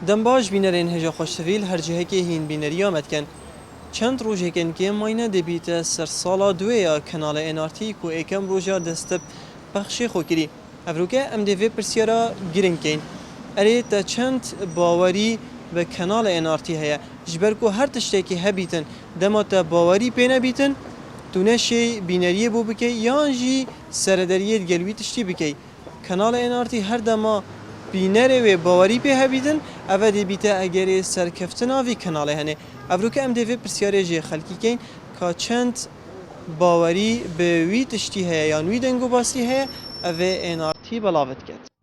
دنباش بینرین هجا خوشتویل هر جهه که هین بینری آمد کن چند روزه کن که ماینه دبیت سر سالا دویا کانال انارتی کو اکم روزا دست بخشی خو کری افروکه ام دی وی پرسیارا گرین کین اره تا چند باوری به کانال انارتی هیا جبر کو هر تشته که هبیتن دما تا باوری پینه بیتن تونشی بینریه بو بکی یانجی سردریه گلوی تشتی بکی کانال انارتی هر دما بینره و باوری به هبیدن اول دی بیته اگر سرکفتنا وی کانال هنه افروکه ام دی وی پرسیاره جه خلکی کین که چند باوری به وی تشتی هیا یان وی دنگو باسی هیا اوه انارتی بلاوت کد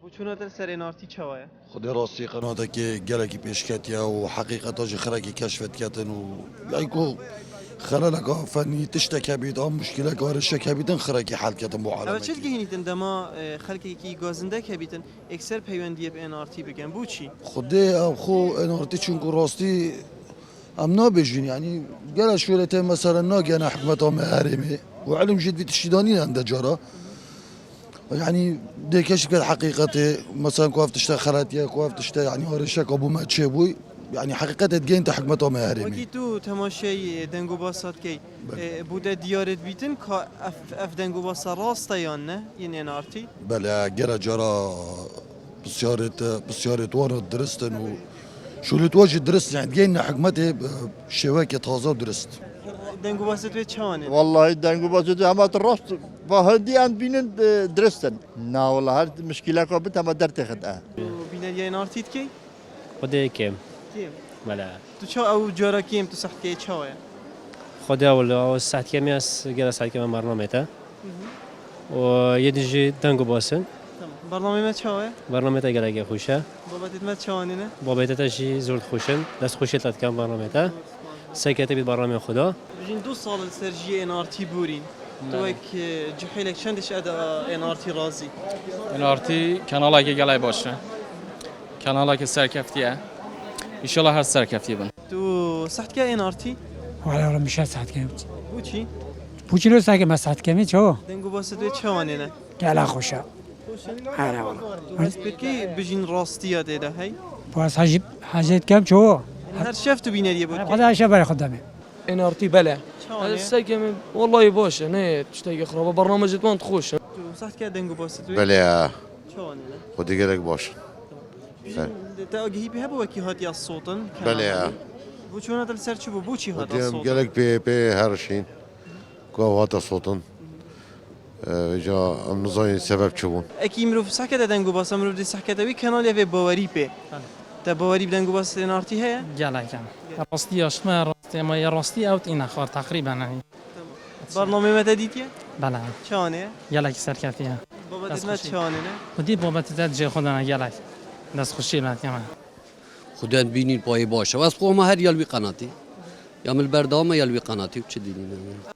بچونه در سر انارتی چواه خود راستی قناته که گلکی پیش کتیا و حقیقتا جی خرکی کشفت کتن و یعنی کو خلالك فني تشتكى بيد مشكلة كارشة كبيدن خركي حل كتن معالمة. اما چه دیگه هنیتن دما خلقی کی گازنده که بیتن اکثر پیوندیه به انارتی بگن بو چی؟ خدي أو خو انارتي چونكو راستي ام نابجين يعني قال شوية مثلا ناقي انا حكمتهم هارمي وعلم جد في تشتيدانين عند جرا يعني ديكش قال حقيقتي مثلا كواف تشتا خراتيا كواف تشتا يعني هارشك ابو ما تشبوي يعني حقيقة تجين تحكمتهم هارمي. وکی تو تماشای دنگو باسات کی بوده دیارت بیتن که اف دنگو باس راست یا نه این انارتی؟ بله قال جرا بسيارة وانا درستن و شو اللي تواجه درست يعني جينا حكمتي شواكي تازه درست. دنگو باست و چانه؟ والله دنگو بازده اما راست با هندی اند بینن درستن نه والله هر مشکل که بت اما در تخت بینه انارتیت کی؟ خدای کم کیم؟ بله تو چه او جارا کیم تو سخت کی چاوه؟ خدا ولی ساعت کمی است گره ساعت کمی برنامه تا و یه دیجی دنگو باسن برنامه ما چاوه؟ برنامه تا گره خوشه بابتت ما چانه نه؟ بابت تاشی زود خوشن دست خوشی تات کم برنامه تا سکته بید برنامه خدا بجین 2 سال سرجی انارتی بورین تو یک جحیلک چندش ادا انارتی رازی؟ انارتی کانالا که گلای باشه کانالا که سرکفتیه ایشالا هر سرکفتی بن تو سخت که انارتی؟ والله میشه ساعت کمی بو چی؟ پوچلو ساعت ما ساعت کمی چه؟ دنگو باست و چانه نه؟ گلا خوشه. آره والله. بس بکی بجین راستیات ایده هی؟ باز حاجت کم چه؟ هر شفت تو بینریه بود خدا شبر خدامه. انارتي بلا چانه؟ الساكن والله باشه نه تشتاق خراب برنامج ما تخوش تو سخت که دنگو باست و بله چانه نه؟ خودی گلک باش بجین تا آگهی به هبو وکی هاتی از صوتن بله بو چونه دل سر چه بو چی هات از خودیم صوتن؟ گلک به هر شین قوات صوتن جا نزاین سبب چبون اکی مروف سخت دنگو باست مروف دی سخت دوی کانال یه باوری په تا باوری بدنگو باست انارتی هیا؟ جلا كان راستي اشما راستي ما راستي اوت ان اخر تقريبا يعني برنامه متى دیدیه؟ بلا چانه؟ جلا سركاتيا بابا دت چانه نه؟ ودي بابا تتجه خدنا جلا دست خوشی لات كمان خودت بینید پای باشه و از قوم هر یلوی قناتی یا مل بردام یلوی قناتی و چه دیدین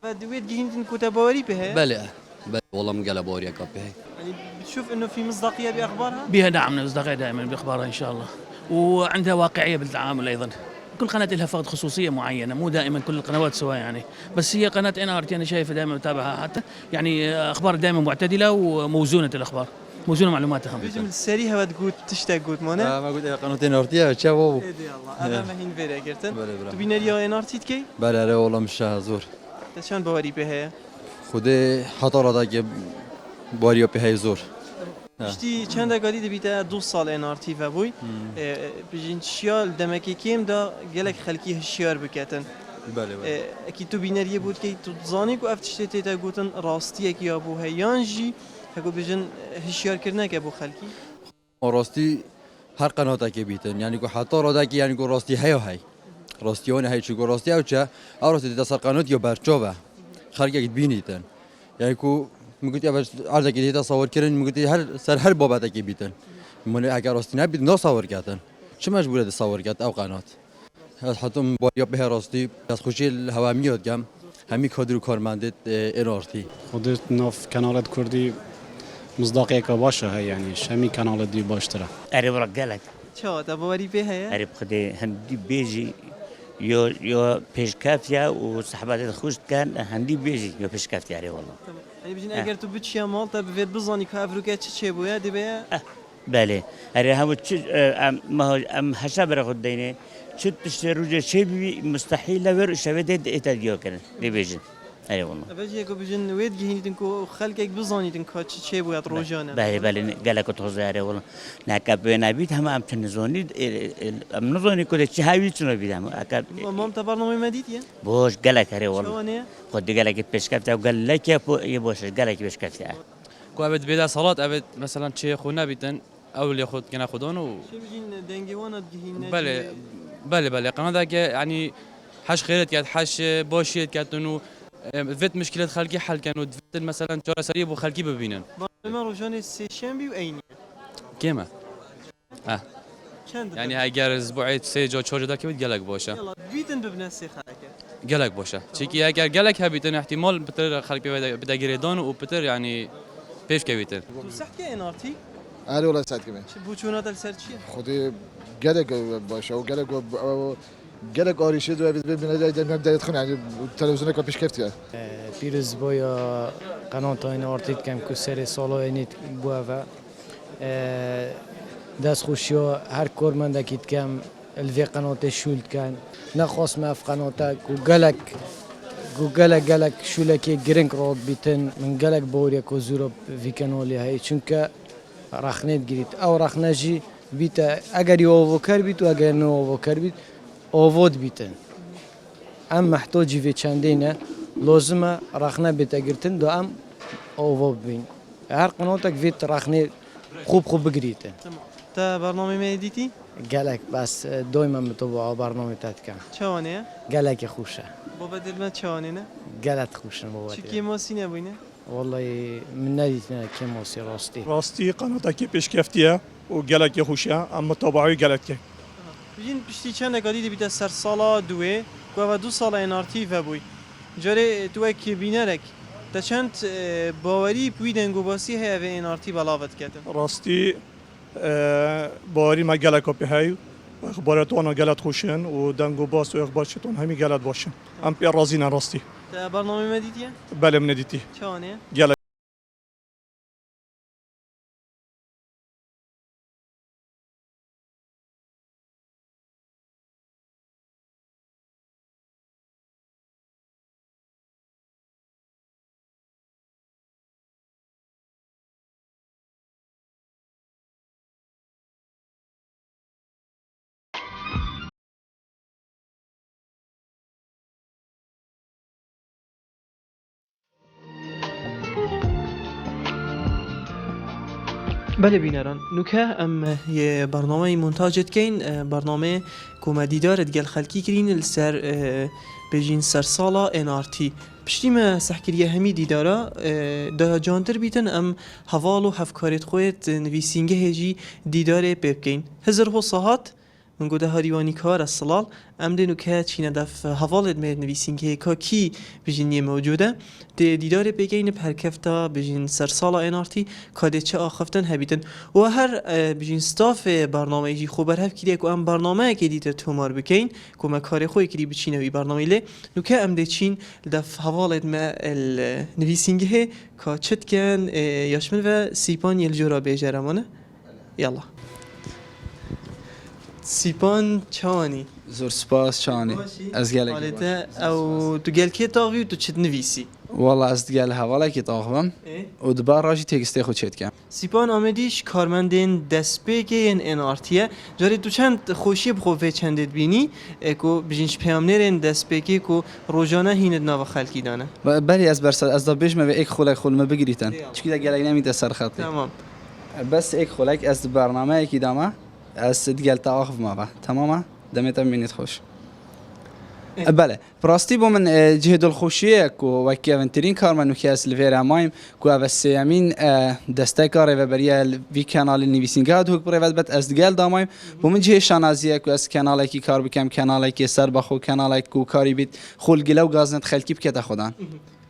بعد دوید جهنتن كوتا باوري بها؟ بله بله والله مقلا بوريا كابي يعني بتشوف انه في مصداقيه باخبارها؟ بها دعم مصداقية دائما باخبارها ان شاء الله وعندها واقعيه بالتعامل ايضا كل قناه لها فقط خصوصيه معينه مو دائما كل القنوات سواء يعني بس هي قناه انارتي انا شايفها دائما متابعها حتى يعني اخبار دائما معتدله وموزونه الاخبار موزونه معلوماتها بيجم السريها وتقول تشتا قلت مانا؟ ما قلت قناه انارتي تشابو ايه دي الله انا ما هين فيرا كرتن تبين ريا انارتي كي؟ بله لا والله مش زور تشان باوري بها؟ خودی حاطر داگه باریا به هی زور اشتی چند دقیقی دبیته 2 سال انارتی و بوی بجین شیال دمکی کیم دا گلک خلکی هشیار بکتن بله بله اکی تو بینریه بود که تو زانی کو افتشته تیتا گوتن راستیه کی ابو هیانجی هکو بجن هشیار کرنه که ابو خلکی راستی هر قناته که بیتن یعنی که حتی راده که یعنی که راستی هی راستیونه هی چه راستی او چه او راستی دست قنات یا برچاوه خارج بینیدن یعنی که میگویی اول عرضه که تصور کردن میگویی هر بابت که بیتن من اگر راستی نبید نصور کردن چه مجبوره تصور کرد او قنات از حتم با یا به راستی از خوشی الهوامیات گم همی کادر و کارمندت انارتی خودت ناف کانالت کردی مصداقیه که باشه های یعنی همی کانال دی باشتره اره برا گلک چه دباوری به هیا اره بخدي هندي بيجي يو بيشكافتيا وصحبات خوش كان هندي بيجي يو بيشكافتيا اره والله یعنی بجین اگر تو بچی مال تا بفید بزانی که افروکه چه بویا دی بیا بله اره هم ما ام حساب را خود دینه چه تشتروج شيء مستحيل لور شبدت اتديو كان دي بيجي اره والله بجی اگه بجین وید گهینیدن که خلق بزانیدن که چه بویا روزانه بله بله قالك تخزاره والله نكبنا بيت هم ام تنزوني ام نزوني كده شي هاوي شنو بيدام اكاد مام تا برنامه مدید یا بوش قالك اره والله شوانه خد قالك بيشكافتا وقال لك يا بوش قالك بيشكافتا کو ابد بیدا سالات ابد مثلا چه خو نبیتن اول یخود کنا خودون و چه بجین دنگوانت گهین بله قناه که یعنی حش خیرت کرد حش باشیت کرد انه فيت مشكلة خلقي حل كانوا فيت مثلا ترى سريع بو خلقي ببينن برنامه روزانه سه شنبه و عینی كيما چند يعني اگر اسبوعي سه جا چهار جا که بید گلک باشه يلا بیتن ببنه سه خلقه گلک باشه چیکی اگر گلک هبیتن احتمال بتر خلقي بده گریدان و بتر يعني پیش كبيتن تو صحت که انارتی آره والله سعد كمان چه بوچونات السرچی خودی گلگ باشه و گلگ آریشه دو ببینه در خونه یعنی تلویزیون که پیش کردی پیروز بایا قنات این آرتید کم که سر سالا اینید بوه دست خوشیا هر کارمنده کید کم الوی قنات شولد کن نخواست مف قناته گلک شولکی گرنگ راد بیتن من گلک باوریا که زورا وی کنالی هایی چونکه رخنید گیرید او رخنه جی بیت اگر یو آوو کر بیت و اگر نو آوو کر بیت آوود بیتن ام محتاجی وی چندینه لازمه رخنه بیت گرتن دو ام آوو بین هر قناتک ویت رخنه خوب بگیریتن تا برنامه مدیدی گلک بس دائما متابعه برنامه تات کن چوانه گلک خوشه بابا دل من چوانه نه گلت خوشه بابا چی کی ماسی نبوینه والله من ندیدم که ماسی راستی قناتکی پیشکفتیه و گلک خوشه اما متابعه گلک بجین پشتی چند نگادی بیت سر سالا دوه و 2 سال انارتی و بوی جاره تو که بینرک تا چند باوری پویدن گوباسی هی و انارتی بلاوت کردن راستی باوری ما گلک پی هی اخباراتون گلت خوشن و دنگو باس و اخبارشتون همی گلت باشن ام پی رازی نه راستی تا برنامه مدیدیه بله من ندیتی چانه گلک بله بینران نوکه ام یه برنامه منتاجت کین برنامه کمدی دارد گل خلکی کرین لسر بجین سر سالا انارتی پشتی ما سحکریه همی دیدارا دا جانتر بیتن ام حوال و هفکارت خویت نویسینگه هجی دیداره ببکین هزر هو صاحت من گوده هاریوانی کار الصلال ام دنو که چینه دف حوالت مید نویسینگه که کی بجینیه موجوده ده دیدار بگین پرکفتا بجین سرسالا انارتی که چه آخفتن هبیتن و هر بجین ستاف برنامه ایجی خوبر هف کلیه که ام برنامه که دیده تومار بکین که ما کار خوی کلی بچینه وی برنامه لی نو که ام ده چین دف حوالت ما نویسینگه که چت کن یاشمل و سیپان یل جورا بیجرمانه یلا سیپان چانی زور سپاس چانی از گلک حالته او تو گل که تاغی و تو چت نویسی والله از گل حواله کی طاقم و دبار راجی تکسته خود چت کم سیپان آمدیش کارمندین دسپیکه این انارتیه جاری تو چند خوشی بخوفه چندت بینی اکو بجینش پیامنرین دسپیکه کو روزانه هیند ناو خلکی دانه بلی از برسال از دبیش ما به یک خلق خلما بگیریتن چی که گلک نمیده سر خطی تمام بس یک خلق از برنامه کی دامه از گل تاخف ما با تماما دمتم بینید خوش بله براستی با من جهد الخوشیه کو وکی اونترین کار منو که از لفیر مایم کو اوست یمین دسته کاره و برای وی کانال نویسینگه دوک برای بد از دگل دامایم با من جه شنازیه کو از کانالی کی کار بکم کانالی کی سر بخو کانالی کو کاری بیت خلگله و گازنت خلکی بکته خودان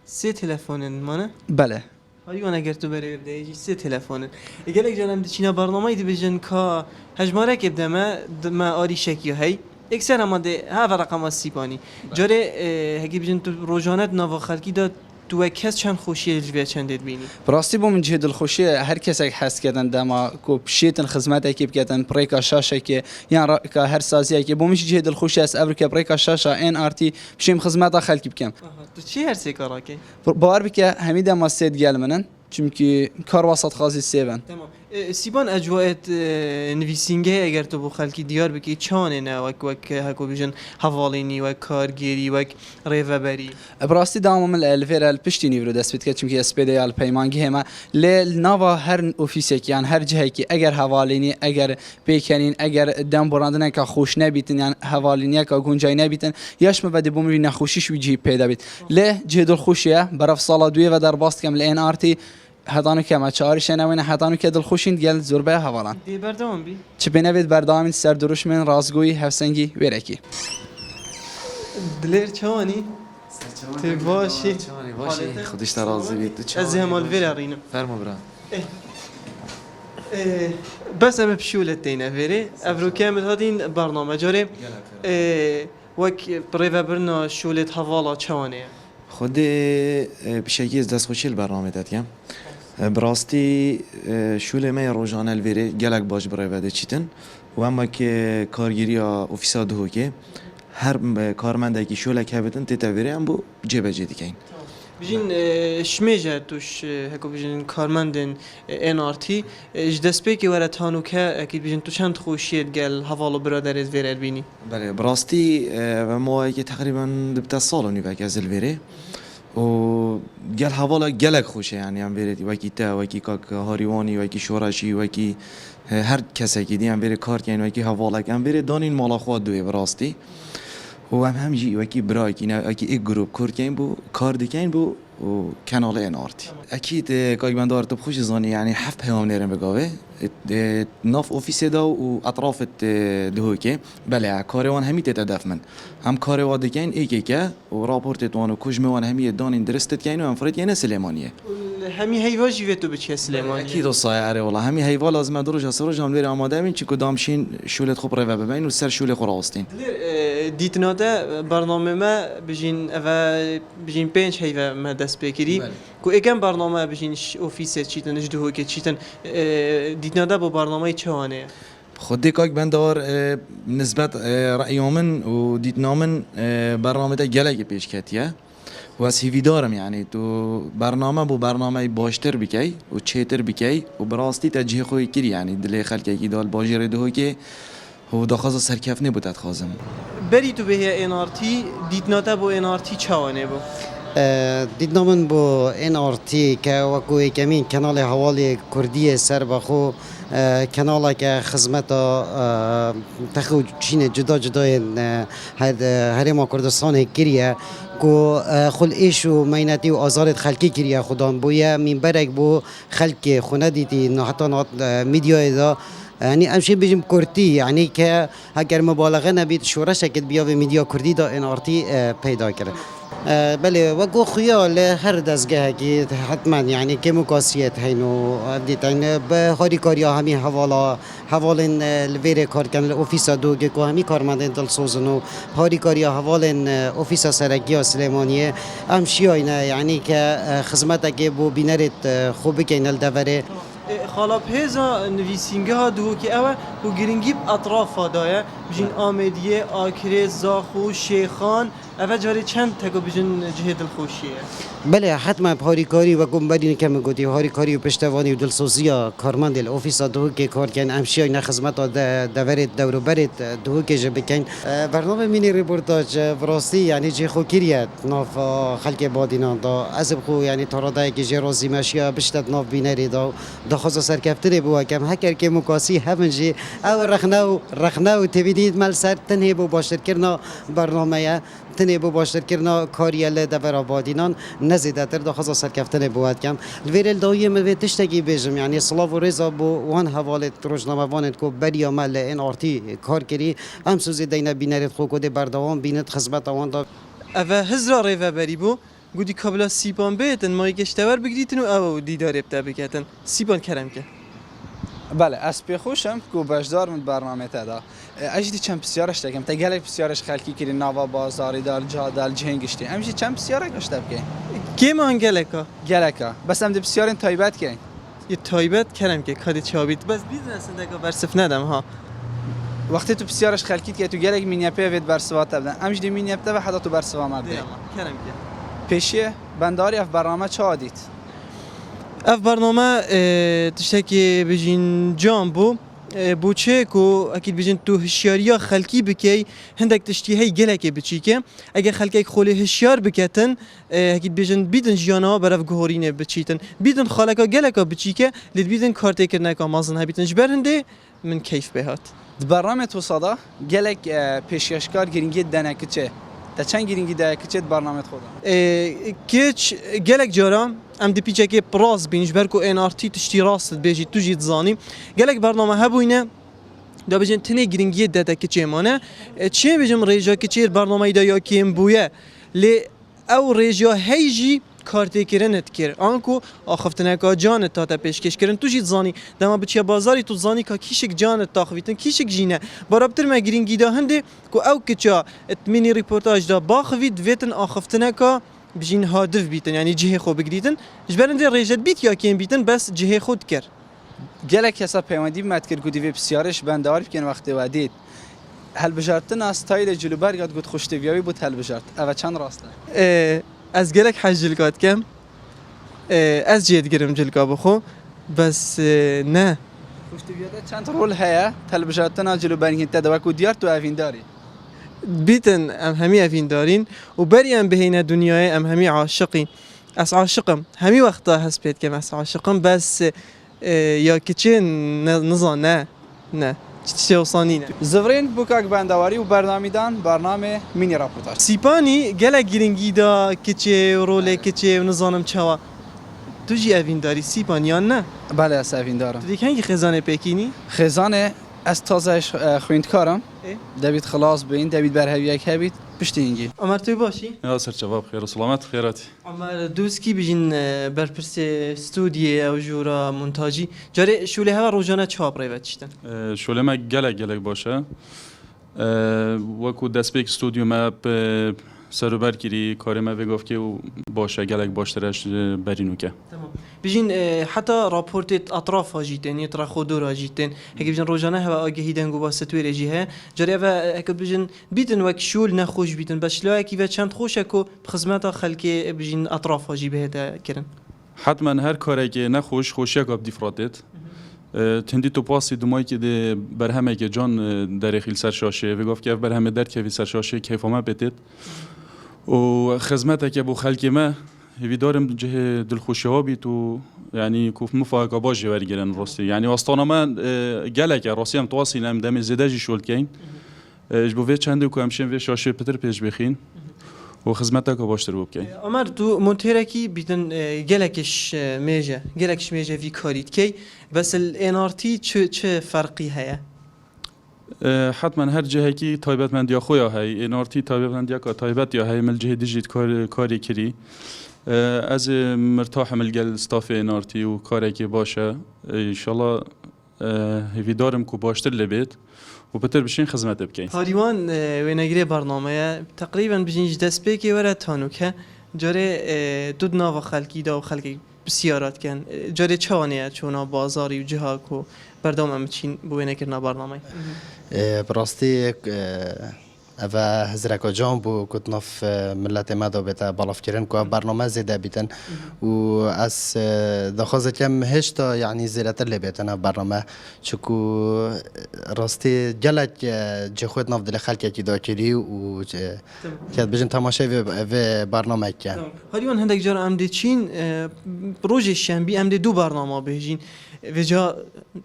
سه تلفن مانه بله هايون اگر تو بری بده یه سه تلفن اگر جانم دچینا برنامه دی بجن کا هجماره که بده ما آری شکی هی اکثر ما ده ها رقم سیبانی جاره هکی بجن تو روزانه نوا خلکی داد تو کس چند خوشی الجوی چند دید بینی براستی با من جهد الخوشی هر کسی حس کردن دما کو بشیتن خدمت اکیب کردن پریکا شاشه که یعنی که هر سازی که با من جهد الخوشی از ابر پریکا شاشه ان ار تی بشیم خدمت خلکی بکم تو چی هر سه کارا که باور بکه همین دما سید گل منن چونکی کار وسط خازی سیون تمام سیبان اجواءت نویسینگه اگر تو بو خلکی دیار بکی چانه نه وک هکو بیجن حوالینی و کارگیری و ریوبری براستی دام الفیر الپشتی نیورو دست بید که چونکی اسپیده ال پیمانگی هما ل نوا هر اوفیسی که یعنی هر جهی که اگر حوالینی اگر پیکنین اگر دم براندن که خوش نبیتن یعنی حوالینی که گنجای نبیتن یاش مبادی بومی نخوشیش ویجی پیدا بید ل جهد الخوشیه برف سال دوی و در باست کم لین آرتی هدانو که ما چهارش نوین هدانو که دل خوشین گل زربه هوالان دی بردام بی چه بنوید بردامین سر دروش من رازگویی هفسنگی ویرکی دلیر چوانی تو باشی خودش ترازی بید از همال ویر رینم فرما برا بس ام بشولت دینا ویری افرو کامل هادین برنامه جاره وک پریو برنا شولت حوالا چوانه خود بشکل از دست خوشی برنامه داد کم براستی شوله می روزانه الویره گلک باش برای بده چیتن و اما که کارگیری اوفیسا دو که هر کارمنده که شوله که بدن تتویره هم بو جبه جدی کن بجین شمیجه توش هکو بجین کارمندن NRT اجدست پی که وره تانو که اکید بجین تو چند خوشیت گل حوالو برادر از ویره بینی بله براستی و ما که تقریبا دبت سال نیوه که از الویره و گل حوالا گلک خوشه یعنی هم ویره وکی تا وکی کاک هاریوانی وکی شورشی وکی هر کسی که دی هم ویره کار کن وکی حوالا که هم ویره دانین مالا خواه دوی براستی و همجی وکی برای که نه وکی یک گروه کار کن بو کار دیکن بو و کانال انارتی اکید که من دارت بخوش زانی یعنی هفت پیام نرم بگاوه ناف اوفیس دا و اطراف دهو که بله کاروان همی تدف من هم کاروان دیکن که و راپورت وان و کجموان همی دانین درست کن و انفراد یعنی سلیمانیه همی هیوا جیوه تو بچه سلیمانی اکید صایعه والله همی هیوا لازم دروج سروج هم لیر آماده بین چی کدامشین شولت خوب رو ببین و سر شول خراستین دیتناده برنامه ما بجین پنج هیوا ما دست بکری کو اگم برنامه بجین اوفیس چیتن اجدهو که چیتن دیتناده با برنامه چهانه خودی که بندار نسبت رأیامن و دیتنامن برنامه تا گله پیش کتیه و از هیوی دارم یعنی تو برنامه بو برنامه باشتر بکی و چهتر بکی و براستی تجهی خوی کری یعنی دل خلقی که دال باجر دهو که و داخل سرکف نبودت خازم بری تو به NRT دیتناده با NRT چهانه بو دیدنامن با NRT که وکوی کمین کانال حوالی کردی سر بخو کانال که خدمت تخو چین جدا هر ما کردستان کریه کو خل ایش و مینتی و آزارت خلکی کریه خودم بویا من برگ بو خلک خونه دیدی نه حتی میدیای دا یعنی امشی بجیم کردی یعنی که اگر مبالغه نبید شورش اکت بیا به میدیا کردی دا NRT پیدا کرد بله وگو خیال هر دستگاه که حتما یعنی که مقاسیت هینو دیدن به هاری کاریا همی حوالن الویر کار کن اوفیس دو که همی کارمندن دل سوزنو هاری کاریا حوالن اوفیس سرکی سلیمانیه امشی اینه یعنی که خدمت که بو بینرت خوب کن الدوره خالا پیزا نویسینگه ها دو که اوه و گرینگی اطراف ها دایه بجین آمدیه آکره زاخو شیخان اوه جاری چند تکو بجین جهد الخوشیه بله حتما هاری کاری و گمبرین که میگویی هاری کاری و پشتوانی و دلسوزی کارمند الاوفیس دو که کار کن امشی نه خدمت دورت دورو برت دو که جب کن برنامه مینی رپورتاج براستی یعنی جه خو کریت ناف خلق بادینان دا از خو یعنی تراده که جرازی ماشیا بشتت ناف بینری دا خواست سرکفتری بوا کم هکر که مکاسی همونجی او رخنا و تبیدید مال سر تنهی بو باشتر کرنا برنامه تنهی بو باشتر کرنا کاریال دبر آبادینان نزیده تر دخواست سرکفتری بواد کم الویرل دایی ملوی تشتگی بیجم یعنی صلاف و رضا بو وان حوالت روزنامه وانت کو بریا مال این آرتی کار کری هم سوزی دینا بینرت خو کده بردوام بینت خدمت آوان دا اوه هزرا ریوه بری بو گودی کابلا سیبان بیتن مایی گشتور بگریتن و او دیدار ابتا بکتن سیبان کرم که بله از پی خوشم کو باشدار من برنامه تدا اجدی چند بسیارش دکم تا گلک بسیارش خلکی کردی نوا بازاری دار جادل جهنگشتی امشی چند بسیارش داشته بکی کی من گلکا بس هم دی بسیارین تایبت کی یه تایبت کرم که کادی چابید بس بیزنس دکا برسف ندم ها وقتی تو بسیارش خلکیت که تو گلک مینیپه وید برسوات تبدن امشی مینیپه و حدا تو برسوا مبدی کرم که پیشیه بنداری اف برنامه چه عادیت؟ اف برنامه تشتکی بجین جام بو چه کو اکید بجین تو هشیاریا خلکی بکی هندک تشتی هی گلک بچی که اگه خلکی خوله هشیار بکتن اکید بجین بیدن جانا برف گهورینه بچیتن بیدن خالکا گلکا بچی که لید بیدن کارتی کرنه که مازن هبیتن جبر هنده من کیف بهات برنامه تو صدا گلک پیشکشکار گرینگی دنک چه تا چند گرینگی ده کچه برنامه خودم کیچ گلک جارم ام دی پیچه که پراز بینش برکو این آرتی تشتی راست بیجی تو جید زانی گلک برنامه هبوینه دا بجن تنه گرینگی ده کچه مانه چه بجم ریجا کچه برنامه دا یا کیم بویه لی او ریجا هیجی کارتی کرنت کر آنکو آخفتنه که جانت تا تا پیشکش کرن تو جید زانی دما بچه بازاری تو زانی که کیشک جانت تاخویتن کیشک جینه برابطر ما گرینگی دا هنده که او کچه اتمینی ریپورتاج دا باخوید ویتن آخفتنه که بجین هادف بیتن یعنی جهه خو بگریتن جبرنده ریجت بیت یا کیم بیتن بس جهه خود کر گلک حساب پیوندی مت کرد گودی بسیارش بنده عارف کن وقتی ودید هل بجارتن استایل جلوبر گاد گود خوشتیویایی بود هل بجارت اول چند راسته از گلک حج جلگات کم از جید گرم جلگا بخو بس نه خوشتیویاده چند رول هیا تلبجاتنا جلوبرین تدوا کو دیار تو اوین داری بیتن ام همی اوین دارین و بری ام بهینه دنیای ام همی عاشقین از عاشقم همی وقتا هست بید کم از عاشقم بس یا کچه نزان نه چه وصانینه زورین بوکاک بندواری و برنامه‌دان برنامه مینی راپورتاج سیپانی گلک گرینگی دا کچه رول کچه نزانم چوا تو جی اوین داری سیپانیان نه بله از اوین دارم تو دیگه خزانه پکینی خزانه از تازه خویندکارم دوید خلاص بین دوید برهویک هبید پشت اینگی عمر توی باشی ياسر شباب خير وسلامات خيراتي عمر دوسکی بجین برپرس استودیو او جورا مونتاژی جاری شوله ها روزانه چاپ ریوت چتن شوله ما گلک باشه وکو دسپیک استودیو ما سروبر کری کار ما بگفت که باشه گلک باشترش برینو که تمام بجین حتی راپورت اطراف هاجیتن یترا خودور هاجیتن هکی بجین روزانه ها آگهی دنگو با ستوی رجیه جاری و هک بجین بیتن وک شول نخوش بیتن بس لا کی و چند خوشه کو بخدمت خلکی بجین اطراف هاجی بهت کرن حتما هر کاری که نخوش خوشی که بدیفراتت تندی تو پاسی دمایی که ده برهمه که جان در خیل سرشاشه و گفت که برهمه در که سرشاشه کیف ما بتید و خدمت که بو خلک ما ویدارم جه دلخوشی ها بیت و یعنی کوف مفاهمه باجی ورگیرن راستی یعنی واسطانا من گلک راستی هم تواصی نم دم زده جی شول کین جبوه چنده کو همشن و شاشه پتر پیش بخین و خدمت که باشتر بکن عمر تو منتهرکی بیتن گلکش میجه وی کارید کی بس الانارتی چه فرقی هیا حتما هر جهه کی تایبت من دیا خویا هی انارتی تایبت من دیا که تایبت یا هی مل جهه دیجیت کاری کری از مرتاح ملگل استاف انارتی و کاری که باشه انشالله ویدارم کو باشتر لبیت و بتر بشین خدمت بکن هاریوان و نگری برنامه تقریبا بجینج دست پیکی وره تانو که جاره دود ناو خلکی دا و خلکی بسیارات کن جاره چوانیه چونا بازاری و جها کو بردام امچین بوی نکرنا برنامه براستی و هزرک جان بو کت نف ملت ما دو بتا بالاف کرن که برنامه زیده بیتن و از دخواست کم هشتا یعنی زیرتر لی بیتن برنامه چکو راستی جلک جخوت نف دل خلک کی داکری و که بجن تماشای و برنامه که هریون هندک جار امده چین روز شنبه امده دو برنامه بهجین و جا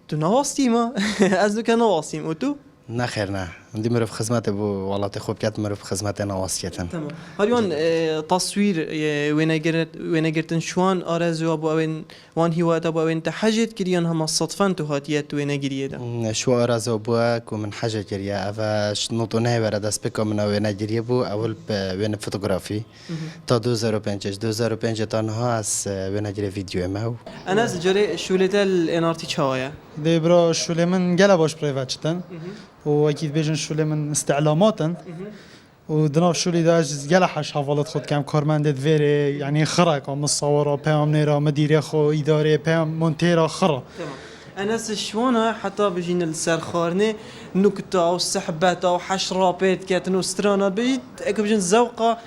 تو نواستی ما از دو که نواستیم و تو نخیر نه دی مرف خدمت بو ولات خوب کت مرف خدمت نواسکتن تمام هریون تصویر وینگرتن شوان آرزو ابو وین وان هیوات ابو وین تحجت کریان هم صدفن تو هاتیت وینگریه ده شو آرزو بو کو من حاجه کریه اف نوتو نه ورد اس بک من وینگریه بو اول وین فوتوغرافی تا 2005 تنها از وینگری ویدیو ما انا از جری شولتل انارتی چاویا دی برا شوله من گلا باش پرایوتشتن و اكيد بيجن شوله من استعلاماتن ودناف شولي داج گلا حش حوالات خود کم کارمند ویره یعنی خرا کام مصوره پیام نیرا مدیره خو اداره پیام مونتيرا خرا انا شوانا حتى بجين السرخارنه نكته او سحبات او حشرابات كاتنو سترانا بيت بجين زوقه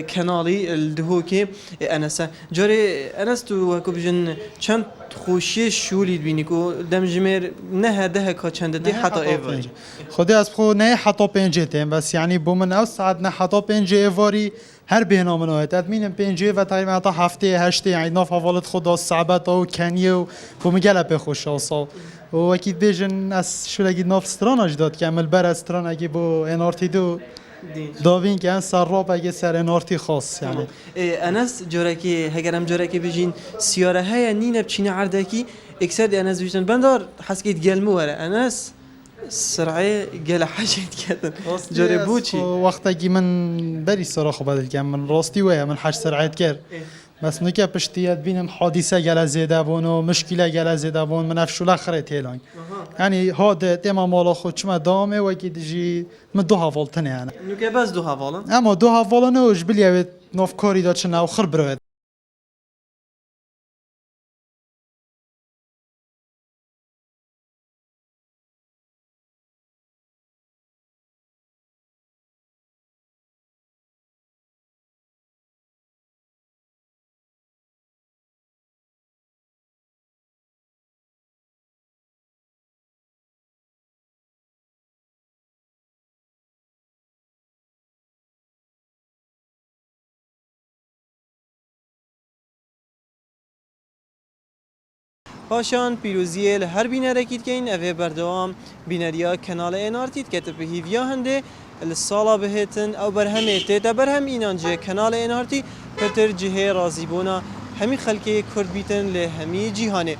كنالي الدهوكي انسا جاري انستو بجين چند خوشی شولی بینیکو دم جمر نه ده کا چند دی حتی ایواری خودی از خو نه حتی پنجه تیم بس یعنی بومن او ساعت نه حتی پنجه ایواری هر بهنامه نهایت ادمینم پنجه و تقریبا حتی هفته هشته یعنی ناف حوالت خدا صعبت او کنیه و بومگله به خوش آسا و اکید بیجن از شولگی ناف سترانش داد که عمل بر استران اگه با انارتی دو داوین که سراب اگه سر انارتی خاص یعنی انس جورکی هگرم جورکی بجین سیاره های نین بچینه عردکی اکثر انس بجن بندار حسکیت گلمو وره انس سرعه گل حاجت کردن جوری بوچی وقتا که من بری صراحه بدل کردم من راستی ویا من حاج سرعت کرد بس نکه پشتیت بینم حادثه گل زیده بون و مشکل گل زیده بون من افشول آخره تیلان یعنی هاد تمام مالا خود چما دامه و کی دیجی من دو حوالتنه یعنی نکه بس دو حوالن اما دو حوالن اوج بلیه ناف کاری داد چنا و خرب رو پاشان پیروزی هر بینر اکید که این اوه بردوام بینریا کانال انارتید که به هیویا هنده السالا بهتن او برهم تیتا برهم اینانجه کانال انارتی پتر جهه رازیبونا همی خلقه کرد بیتن له همی جیهانه